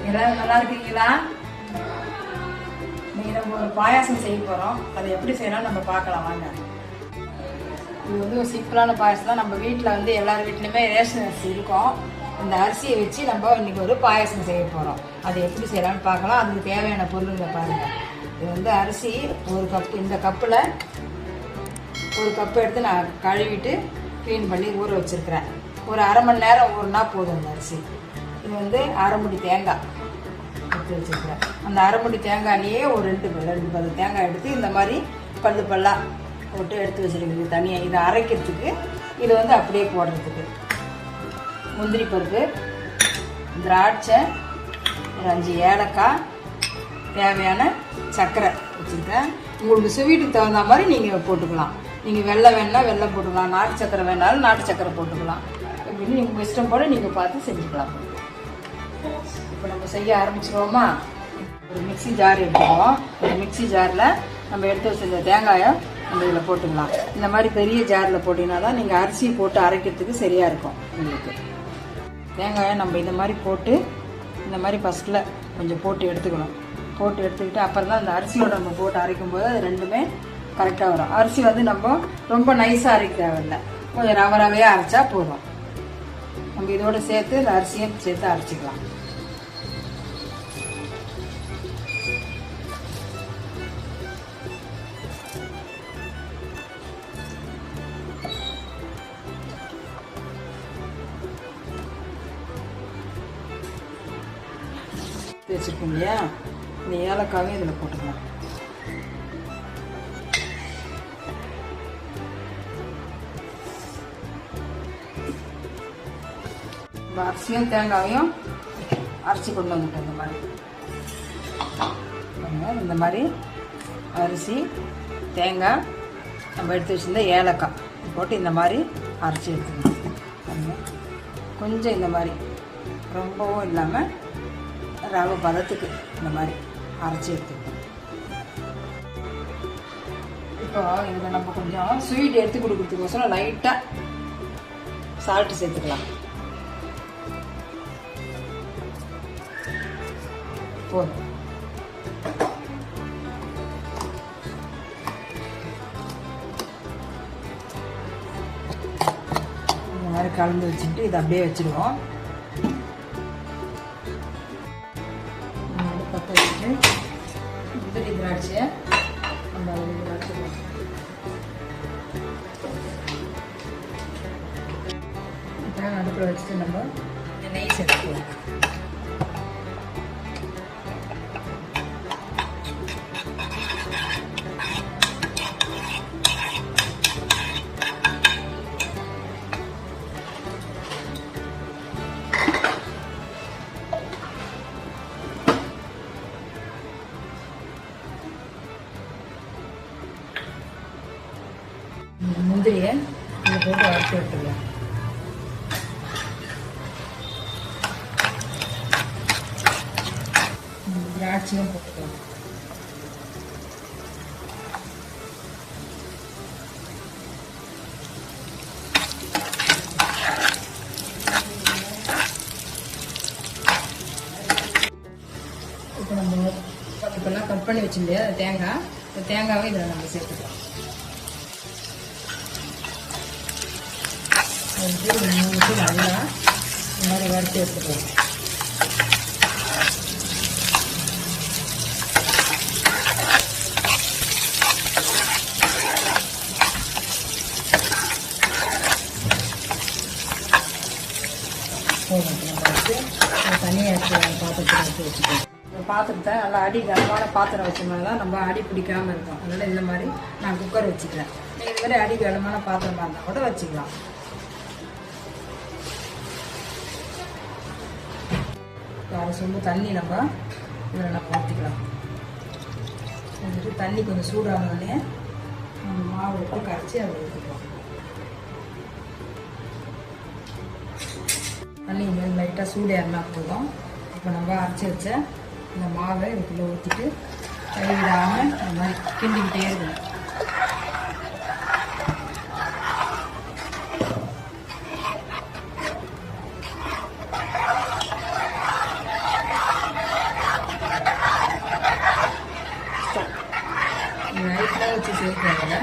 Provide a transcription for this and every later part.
எல்லாரும் நல்லா இருக்கீங்களா? இன்னைக்கு நம்ம ஒரு பாயாசம் செய்ய போகிறோம். அதை எப்படி செய்யலாம் நம்ம பார்க்கலாம் வாங்க. இது வந்து ஒரு சிம்பிளான பாயாசம் தான். நம்ம வீட்டில் வந்து எல்லார் வீட்லையுமே ரேஷன் அரிசி இருக்கும். இந்த அரிசியை வச்சு நம்ம இன்னைக்கு ஒரு பாயாசம் செய்ய போகிறோம். அதை எப்படி செய்யலாம்னு பார்க்கலாம். அதுக்கு தேவையான பொருளுங்க பாருங்கள். இது வந்து அரிசி ஒரு கப்பு. இந்த கப்பில் ஒரு கப்பு எடுத்து நான் கழுவிட்டு க்ளீன் பண்ணி ஊற வச்சுருக்கிறேன். ஒரு அரை மணி நேரம் ஊறினா போதும் இந்த அரிசி. இது வந்து அரை முடி தேங்காய் எடுத்து வச்சுருக்கிறேன். அந்த அரை முடி தேங்காயிலேயே ஒரு ரெண்டு பது தேங்காய் எடுத்து இந்த மாதிரி பல்லாக போட்டு எடுத்து வச்சுருக்குது தனியாக. இதை அரைக்கிறதுக்கு இது வந்து அப்படியே போடுறதுக்கு முந்திரி பருப்பு, திராட்சை, ஒரு 5 ஏலக்காய், தேவையான சர்க்கரை வச்சுருக்கேன். உங்களுக்கு ஸ்வீட்டுக்கு தகுந்த மாதிரி நீங்கள் போட்டுக்கலாம். நீங்கள் வெள்ளை வேணால் வெள்ளம் போட்டுக்கலாம், நாட்டு சக்கரை வேணாலும் நாட்டு சக்கரை போட்டுக்கலாம். இப்படின்னு நீங்கள் இஷ்டம் போல நீங்கள் பார்த்து செஞ்சுக்கலாம். இப்போ நம்ம செய்ய ஆரம்பிச்சிருவோமா? ஒரு மிக்சி ஜார் எடுத்துக்குவோம். ஒரு மிக்சி ஜாரில் நம்ம எடுத்து வச்சிருந்த தேங்காயை நம்ம இதில் போட்டுக்கலாம். இந்த மாதிரி பெரிய ஜாரில் போட்டிங்கன்னா தான் நீங்கள் அரிசி போட்டு அரைக்கிறதுக்கு சரியாக இருக்கும். உங்களுக்கு தேங்காயை நம்ம இந்த மாதிரி போட்டு இந்த மாதிரி ஃபஸ்ட்டில் கொஞ்சம் போட்டு எடுத்துக்கணும். போட்டு எடுத்துக்கிட்டு அப்புறம் தான் அந்த அரிசியோட நம்ம போட்டு அரைக்கும் போது அது ரெண்டுமே கரெக்டாக வரும். அரிசி வந்து நம்ம ரொம்ப நைஸாக அரைக்க தேவையில்லை, கொஞ்சம் ரவராகவே அரைச்சா போதும். நம்ம இதோடு சேர்த்து இந்த அரிசியும் சேர்த்து அரைச்சிக்கலாம். வச்சுருக்கோம் இல்லையா, இந்த ஏலக்காயும் இதில் போட்டுக்கலாம். இந்த அரிசியும் தேங்காயும் அரைச்சி கொண்டு வந்துட்டோம். இந்த மாதிரி அரிசி தேங்காய் நம்ம எடுத்து வச்சுருந்த ஏலக்காய் போட்டு இந்த மாதிரி அரைச்சி எடுத்துக்கணும். கொஞ்சம் இந்த மாதிரி ரொம்பவும் இல்லாமல் ரவை பதத்துக்கு இந்த மாதிரி அரைச்சி எடுத்துக்கணும். இப்போ இதில் நம்ம கொஞ்சம் ஸ்வீட் எடுத்து கொடுக்குறதுக்கோசரம் லைட்டாக சால்ட்டு சேர்த்துக்கலாம். போதும். இந்த மாதிரி கலந்து வச்சுட்டு இதை அப்படியே வச்சுடுவோம். பற்ற வச்சுட்டு முந்திரி திராட்சையை நம்ம வச்சுடுவோம். இப்போ அடுப்பில் வச்சுட்டு நம்ம நெய் சேர்த்துக்குவோம். முந்திரியை இதை போட்டு வறுத்து எடுத்துக்கலாம். திராட்சையும் போட்டுக்கலாம். இப்போ நம்ம இப்போல்லாம் கட் பண்ணி வச்சுருந்தே தேங்காய், இந்த தேங்காவை இதில் நம்ம சேர்த்துக்கலாம். நல்லா இந்த மாதிரி வறுத்து எடுத்துக்கலாம். தனியாக பாத்திரத்தில் எடுத்து வச்சுக்கலாம். இந்த பாத்திரத்தை நல்லா அடி கனமான பாத்திரம் வச்சோம்னா தான் நம்ம அடி பிடிக்காமல் இருக்கும். அதனால் இந்த மாதிரி நான் குக்கர் வச்சுக்கிறேன். நீங்கள் இது மாதிரி அடி கனமான பாத்திரமாக இருந்தால் கூட வச்சுக்கலாம். அரை சொம்பு தண்ணி நம்ம இதில் நம்ம ஊற்றிக்கலாம். ஊற்றிட்டு தண்ணி கொஞ்சம் சூடானோடனே நம்ம மாவு எடுத்து கரைச்சி அதை ஊற்றிக்கலாம். தண்ணி மேலே லைட்டாக சூடு ஏறினா போதும். இப்போ நம்ம அரைச்சி வச்ச இந்த மாவை இதுக்குள்ளே ஊற்றிட்டு கைவிடாமல் இந்த மாதிரி கிண்டிக்கிட்டே இருக்கணும். ஸ்லோ வச்சு சேர்க்கிறதுல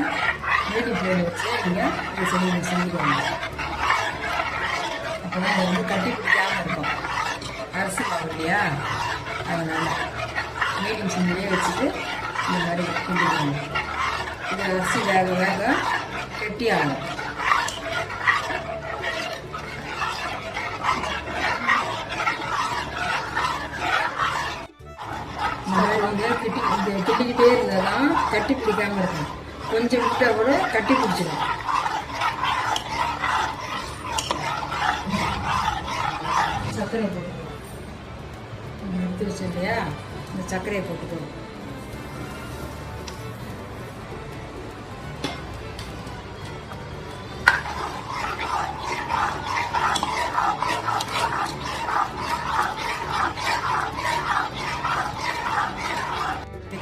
மீடியம் ஃப்ளேம் வச்சு நீங்கள் இதை செஞ்சுக்கோங்க. அப்போ தான் வந்து கட்டி பிடிக்காமல் இருக்கும். அரிசி மாவு இல்லையா, அதனால் மீடியம் சிம்மிலே வச்சுட்டு இந்த மாதிரி கிண்டிக்கோங்க. இது அரிசி வேக வேக கெட்டியாகும். நீங்கள் கிட்டிக்கிட்டே இருந்தால் தான் கட்டி பிடிக்காமல் இருக்கும். கொஞ்சம் விட்டால் கூட கட்டி பிடிச்சிடும். சர்க்கரை போட்டுக்கணும். எடுத்து வச்சு இல்லையா, இந்த சர்க்கரையை போட்டுக்கணும்.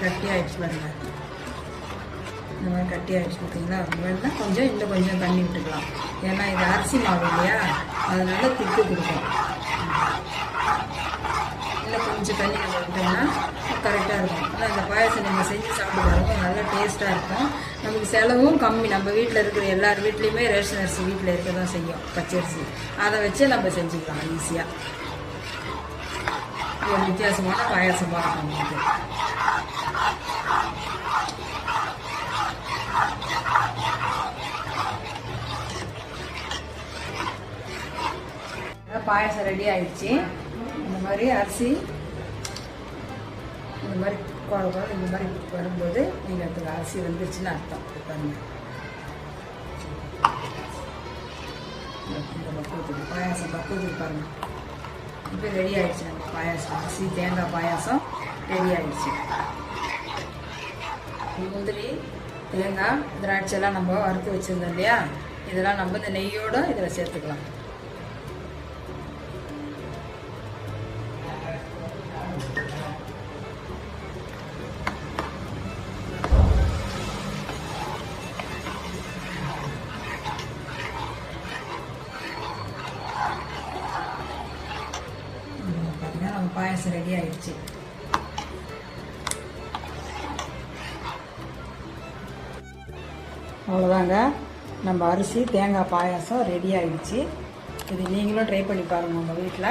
கட்டி ஆகிடுச்சு பாருங்க. இந்த மாதிரி கட்டி ஆகிடுச்சு பார்த்தீங்களா. வேணும்னா கொஞ்சம் இன்னும் கொஞ்சம் தண்ணி விட்டுக்கலாம். ஏன்னா இது அரிசி மாவு இல்லையா, அதனால திட்டு கொடுக்கும். இன்னும் கொஞ்சம் தண்ணி நம்ம விட்டோம்னா கரெக்டாக இருக்கும். ஆனால் இந்த பாயசம் நீங்கள் செஞ்சு சாப்பிட்டு பாருங்க, நல்லா டேஸ்ட்டாக இருக்கும். நமக்கு செலவும் கம்மி. நம்ம வீட்டில் இருக்கிற எல்லார் வீட்லேயுமே ரேஷன் அரிசி வீட்டில் இருக்க தான் செய்யும், பச்சரிசி. அதை வச்சு நம்ம செஞ்சுக்கலாம் ஈஸியாக. ஒரு வித்தியாசமான பாயசமாக இருக்கும் உங்களுக்கு. பாயசம் ரெடி ஆயிடுச்சு. இந்த மாதிரி அரிசி இந்த மாதிரி குழம்பு இந்த மாதிரி வரும்போது நீங்கள் அதுக்கு அரிசி வந்துருச்சுன்னு அர்த்தம். பாருங்க, இந்த பக்குவத்துக்கு பாயாசம் பக்குவத்துக்கு பாருங்கள். இப்போ ரெடி ஆயிடுச்சு நம்ம பாயாசம். அரிசி தேங்காய் பாயாசம் ரெடி ஆயிடுச்சு. முந்திரி, தேங்காய், திராட்சைலாம் நம்ம வறுத்து வச்சுருந்தோம் இல்லையா, இதெல்லாம் நம்ம இந்த நெய்யோடு இதில் சேர்த்துக்கலாம். பார்த்தீங்கன்னா நம்ம பாயாசம் ரெடி ஆயிடுச்சு. அவ்வளோதாங்க, நம்ம அரிசி தேங்காய் பாயாசம் ரெடி ஆகிடுச்சு. இது நீங்களும் ட்ரை பண்ணி பாருங்கள் உங்கள் வீட்டில்.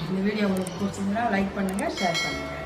இந்த வீடியோ உங்களுக்கு பிடிச்சிருந்தா லைக் பண்ணுங்கள், ஷேர் பண்ணுங்கள்.